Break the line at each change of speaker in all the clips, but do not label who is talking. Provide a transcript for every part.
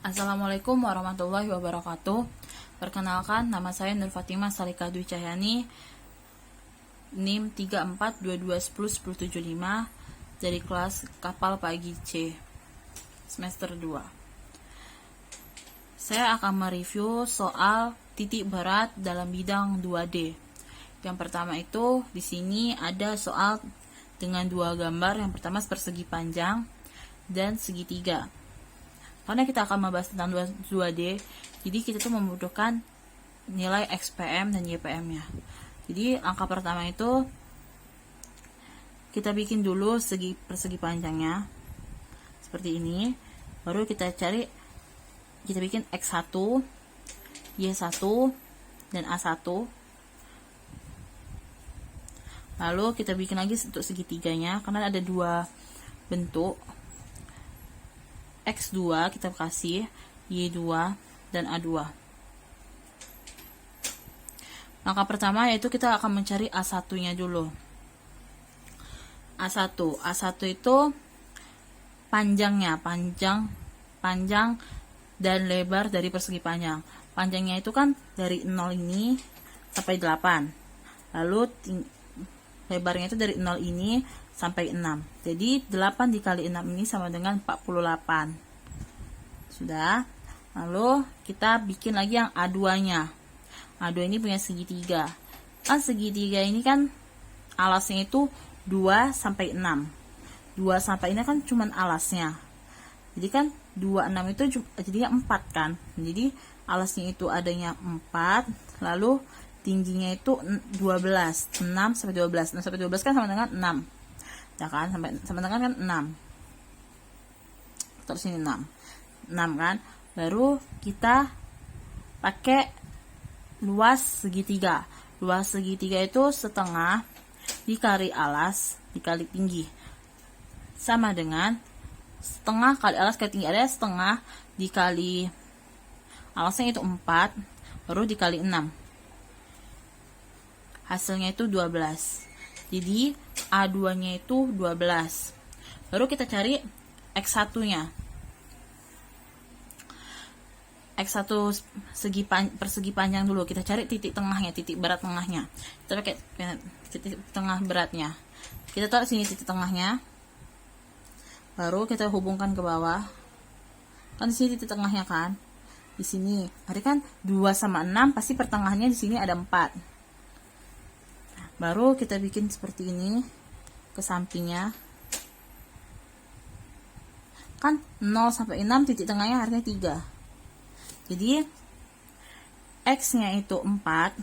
Assalamualaikum warahmatullahi wabarakatuh. Perkenalkan, nama saya Nur Fatimah Salika Dwi Cahyani, NIM 3422101075 dari kelas Kapal Pagi C, semester 2. Saya akan mereview soal titik berat dalam bidang 2D. Yang pertama itu, di sini ada soal dengan dua gambar. Yang pertama persegi panjang dan segitiga. Karena kita akan membahas tentang 2D, jadi kita tuh membutuhkan nilai XPM dan YPM nya. Jadi angka pertama itu kita bikin dulu persegi panjangnya seperti ini, baru kita bikin X1, Y1 dan A1. Lalu kita bikin lagi untuk segitiganya, karena ada dua bentuk. X2 kita kasih, Y2 dan A2. Langkah pertama yaitu kita akan mencari A1 nya dulu. A1 itu panjangnya, panjang dan lebar dari persegi panjang. Panjangnya itu kan dari 0 ini sampai 8. Lalu lebarnya itu dari 0 ini sampai 6. Jadi 8 dikali 6 ini sama dengan 48. Sudah. Lalu kita bikin lagi yang A2 nya. A2 ini punya segitiga. Kan segitiga ini kan alasnya itu 2 sampai 6. 2 sampai ini kan cuman alasnya. Jadi kan 26 itu jadinya 4 kan. Jadi alasnya itu adanya 4, lalu tingginya itu 12. 6 sampai 12. 6 sampai 12 kan sama dengan 6. Ya kan, sama dengan kan 6. Terus ini 6 kan. Baru kita pakai luas segitiga. Luas segitiga itu setengah dikali alas dikali tinggi, sama dengan setengah kali alas kali tinggi. Ada setengah dikali alasnya itu 4, baru dikali 6, hasilnya itu 12. Jadi A2 nya itu 12. Baru kita cari X1 nya. X1 persegi panjang dulu. Kita cari titik tengahnya, titik berat tengahnya. Kita pakai titik tengah beratnya. Kita taruh sini titik tengahnya. Baru kita hubungkan ke bawah. Kan di sini titik tengahnya kan. Di sini. Berarti kan 2 sama 6 pasti pertengahannya di sini ada 4. Baru kita bikin seperti ini ke sampingnya. Kan 0 sampai 6 titik tengahnya artinya 3. Jadi X nya itu 4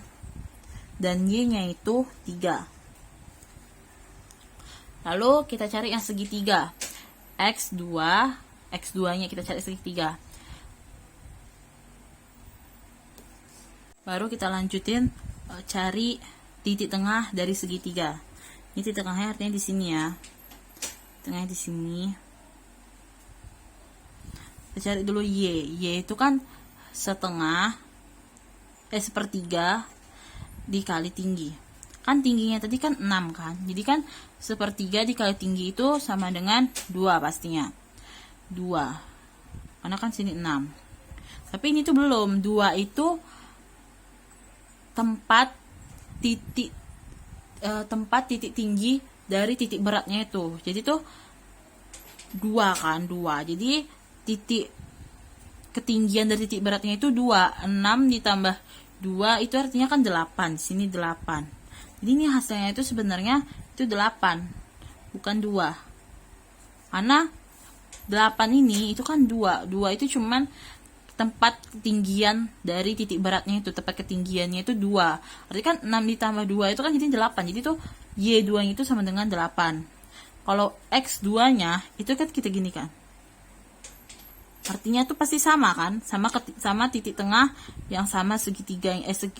dan Y nya itu 3. Lalu kita cari yang segitiga. X2 nya kita cari segitiga. Baru kita lanjutin cari titik tengah dari segitiga. Ini titik tengahnya artinya di sini ya. Tengahnya di sini. Kita cari dulu Y. Y itu kan sepertiga dikali tinggi. Kan tingginya tadi kan 6 kan. Jadi kan sepertiga dikali tinggi itu sama dengan 2 pastinya. 2. Karena kan sini 6. Tapi ini tuh belum. 2 itu tempat titik tinggi dari titik beratnya itu. Jadi tuh 2 kan, 2. Jadi titik ketinggian dari titik beratnya itu 2. 6 ditambah 2 itu artinya kan 8. Sini 8. Jadi ini hasilnya itu sebenarnya itu 8, bukan 2. Karena 8 ini itu kan 2. 2 itu cuman tempat ketinggian dari titik beratnya itu, tempat ketinggiannya itu 2. Artinya kan 6 ditambah 2 itu kan jadi 8. Jadi tuh Y2 nya itu sama dengan 8. Kalau X2 nya itu kan kita gini kan. Artinya itu pasti sama kan? Sama titik tengah yang sama segitiga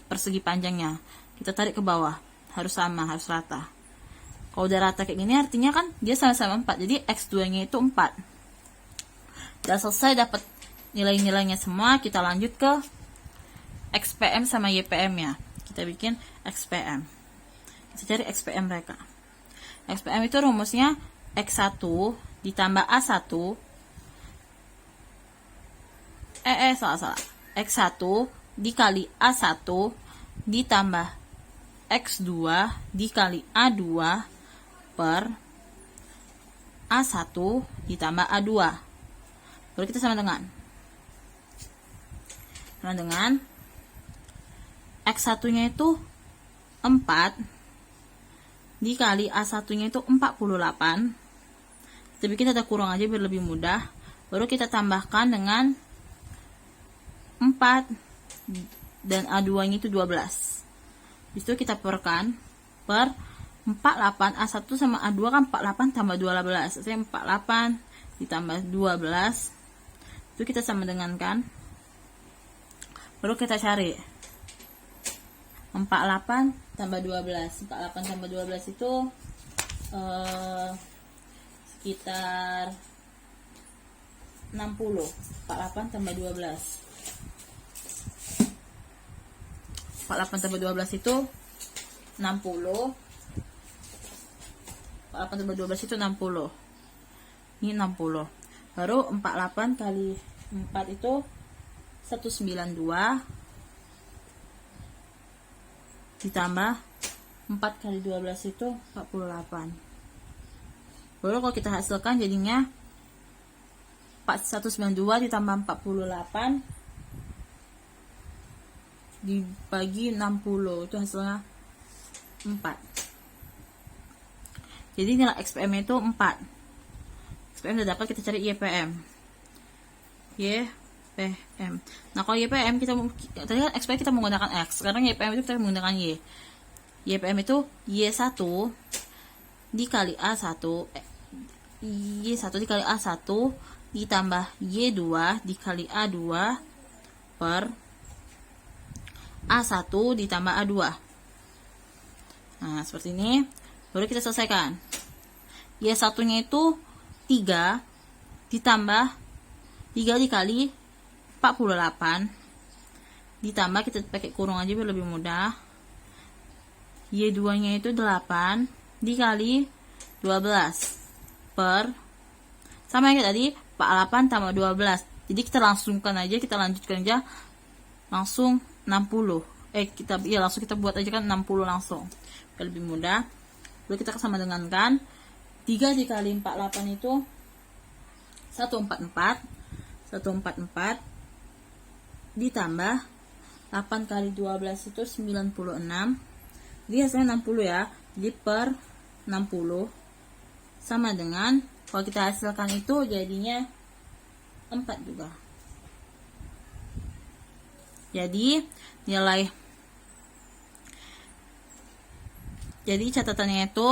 persegi panjangnya. Kita tarik ke bawah. Harus sama, harus rata. Kalau udah rata kayak gini artinya kan dia sama-sama 4. Jadi X2 nya itu 4. Udah selesai dapat nilai-nilainya semua, kita lanjut ke XPM sama YPM ya. Kita bikin XPM. Kita cari XPM mereka. XPM itu rumusnya X1 ditambah A1 salah. X1 dikali A1 ditambah X2 dikali A2 per A1 ditambah A2. Baru kita sama dengan X1 nya itu 4 dikali A1 nya itu 48. Kita bikin tanda kurung aja biar lebih mudah. Baru kita tambahkan dengan 4 dan A2 nya itu 12. Disitu kita perkan per 48. A1 sama A2 kan 48 tambah 12. Artinya 48 ditambah 12. Itu kita sama dengan kan. Baru kita cari 48 tambah 12. 48 tambah 12 itu sekitar 60. 48 tambah 12. 48 tambah 12 itu 60. 48 tambah 12 itu 60. Ini 60. Baru 48 kali 4 itu 192 ditambah 4 kali 12 itu 48. Baru kalau kita hasilkan jadinya 192 ditambah 48 dibagi 60 itu hasilnya 4. Jadi nilai XPM itu 4. XPM udah dapat, kita cari YPM. Nah kalau YPM tadi kan XPM kita menggunakan X, sekarang YPM itu kita menggunakan Y. YPM itu Y1 dikali A1 Y1 dikali A1 ditambah Y2 dikali A2 per A1 ditambah A2. Nah seperti ini. Baru kita selesaikan. Y1 nya itu 3 ditambah 3 dikali 48 ditambah, kita pakai kurung aja biar lebih mudah, Y2 nya itu 8 dikali 12 per, sama yang tadi 48 tambah 12. Jadi kita langsungkan aja, kita lanjutkan aja langsung 60. Langsung kita buat aja kan 60 langsung biar lebih mudah. Lalu kita sama dengan kan 3 dikali 48 itu 144 ditambah 8 kali 12 itu 96. Jadi hasilnya 60 ya. Jadi per 60 sama dengan, kalau kita hasilkan itu jadinya 4 juga. Jadi catatannya itu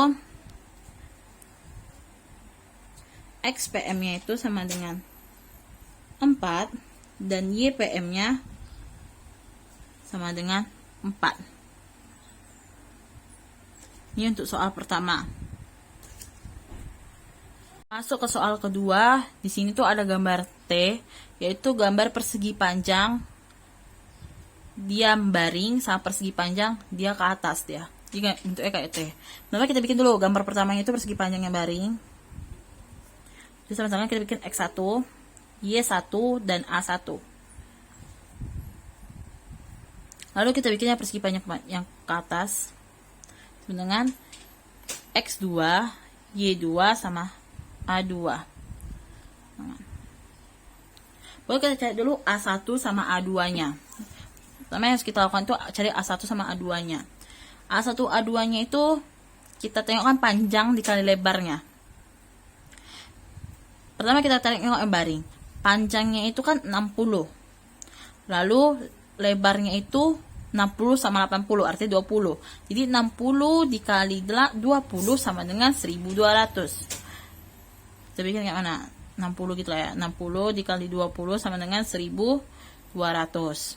XPM nya itu sama dengan 4 dan YPM nya sama dengan 4. Ini untuk soal pertama. Masuk ke soal kedua. Di sini tuh ada gambar T, yaitu gambar persegi panjang dia baring sama persegi panjang dia ke atas dia. Jadi bentuknya kayak T. Nah, kita bikin dulu gambar pertamanya itu persegi panjangnya baring. Jadi sama-sama kita bikin X1, Y1 dan A1. Lalu kita bikinnya persegi panjang yang ke atas dengan X2, Y2 sama A2. Baru kita cari dulu A1 sama A2 nya. Pertama yang harus kita lakukan itu cari A1 sama A2 nya. A1 A2 nya itu kita tengokkan panjang dikali lebarnya. Pertama kita tengok baring. Panjangnya itu kan 60. Lalu lebarnya itu 60 sama 80, artinya 20. Jadi 60 dikali 20 sama dengan 1200. Kita bikin kayak mana? 60 gitu lah ya. 60 dikali 20 sama dengan 1200.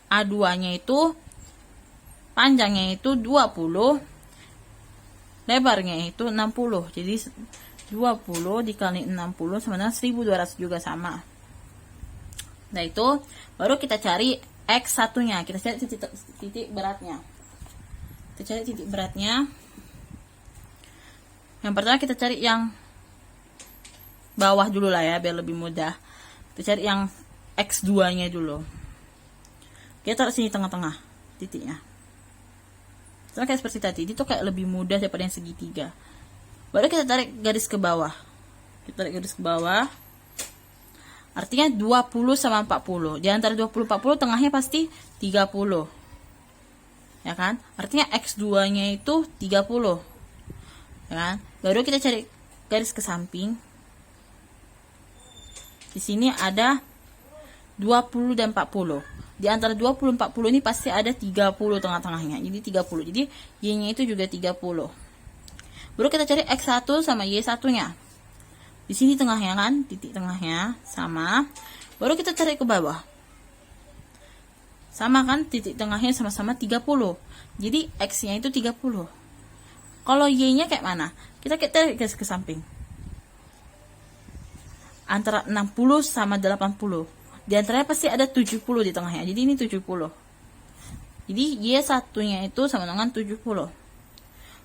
A2-nya itu panjangnya itu 20, lebarnya itu 60. Jadi 20 dikali 60 sama dengan 1200 juga sama. Nah itu baru kita cari X1 nya, kita cari titik beratnya. Kita cari titik beratnya. Yang pertama kita cari yang bawah dulu lah ya biar lebih mudah. Kita cari yang X2-nya dulu. Kita taruh sini tengah-tengah titiknya. Sama kayak seperti tadi, itu kayak lebih mudah daripada yang segitiga. Baru kita tarik garis ke bawah. Kita tarik garis ke bawah. Artinya 20 sama 40. Di antara 20 40 tengahnya pasti 30. Ya kan? Artinya X2-nya itu 30. Ya kan? Baru kita cari garis ke samping. Di sini ada 20 dan 40. Di antara 20 40 ini pasti ada 30 tengah-tengahnya. Jadi 30. Jadi Y-nya itu juga 30. Baru kita cari X1 sama Y1-nya. Di sini tengahnya kan, titik tengahnya sama. Baru kita tarik ke bawah. Sama kan, titik tengahnya sama-sama 30. Jadi X-nya itu 30. Kalau Y-nya kayak mana? Kita tarik garis ke samping. Antara 60 sama 80. Di antaranya pasti ada 70 di tengahnya. Jadi ini 70. Jadi Y1-nya itu sama dengan 70.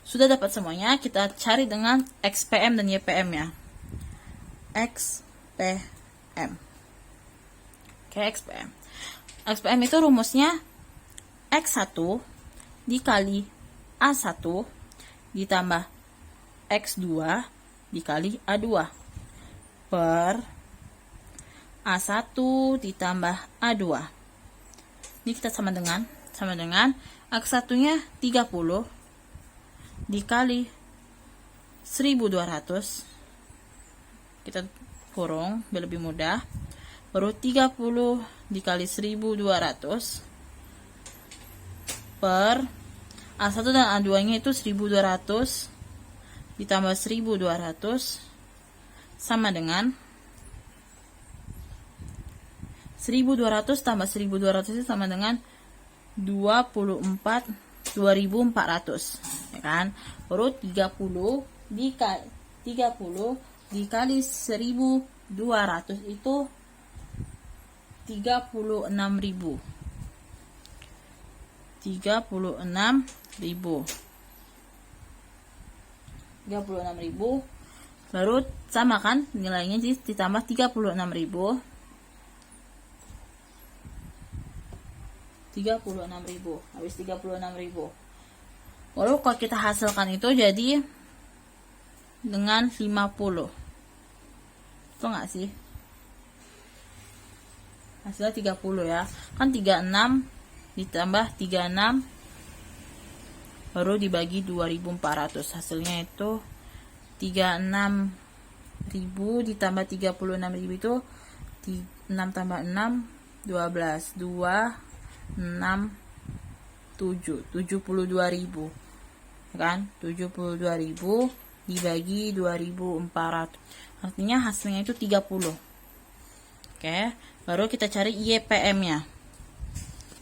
Sudah dapat semuanya, kita cari dengan XPM dan YPM-nya. XPM. Oke, XPM. XPM itu rumusnya X1 dikali A1 ditambah X2 dikali A2 per A1 ditambah A2. Ini kita sama dengan X1-nya 30 dikali 1200. Kita kurung biar lebih mudah. Baru 30 dikali 1200 per A1 dan A2-nya itu 1200 ditambah 1200 sama dengan 1200 tambah 1200 itu sama dengan 24.400, ya kan? Baru 30 dikali 1200 itu 36.000. 36.000. Baru sama kan nilainya, jadi ditambah 36.000. 36.000. Habis 36.000. Lalu kalau kita hasilkan itu jadi dengan 50. Itu enggak sih? Hasilnya 30 ya. Kan 36 ditambah 36 baru dibagi 2.400. Hasilnya itu 36.000 ditambah 36.000 itu 6 tambah 6 12 2 6 7 72.000, kan? 72.000 dibagi 2.400, artinya hasilnya itu 30. Oke, baru kita cari YPM nya.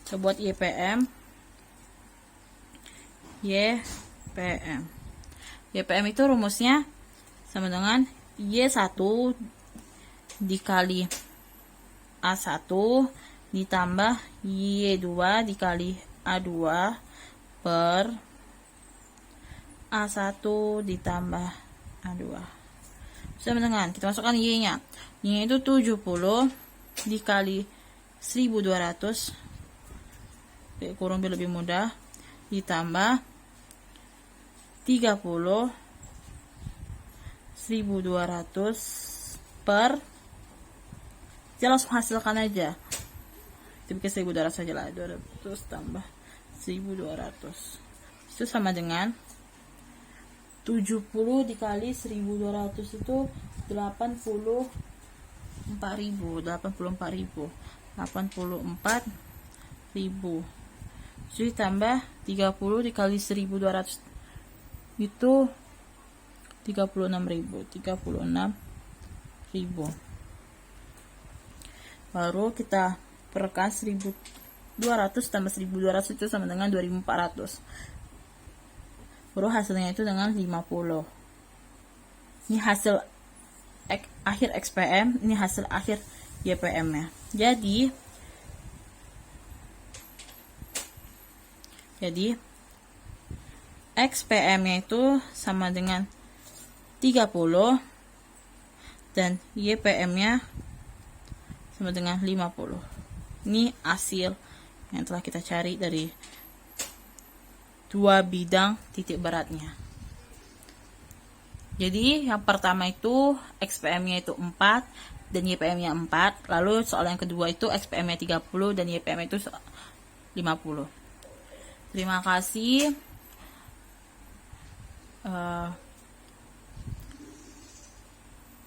Kita buat YPM. YPM itu rumusnya sama dengan Y1 dikali A1 ditambah Y2 dikali A2 per A1 ditambah A2 sama dengan, kita masukkan Y nya. Y nya itu 70 dikali 1200, kurang lebih mudah, ditambah 30 1200 per, kita langsung hasilkan aja. Kita bikin 1200 saja lah. 200 tambah 1200 itu sama dengan 70 dikali 1200 itu 84.000. 84.000. Jadi tambah 30 dikali 1200 itu 36.000. Baru kita perkan 1200 tambah 1200 itu sama dengan 2.400. Baru hasilnya itu dengan 50. Ini hasil akhir XPM, ini hasil akhir YPM nya. Jadi XPM nya itu sama dengan 30 dan YPM nya sama dengan 50. Ini hasil yang telah kita cari dari dua bidang titik beratnya. Jadi yang pertama itu XPM-nya itu 4 dan YPM-nya 4. Lalu soal yang kedua itu XPM-nya 30 dan YPM itu 50. Terima kasih.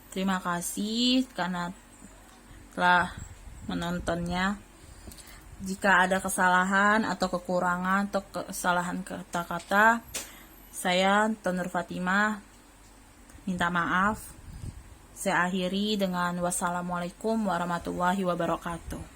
Terima kasih karena telah menontonnya. Jika ada kesalahan atau kekurangan atau kesalahan kata-kata, saya Tonur Fatimah minta maaf. Saya akhiri dengan wassalamualaikum warahmatullahi wabarakatuh.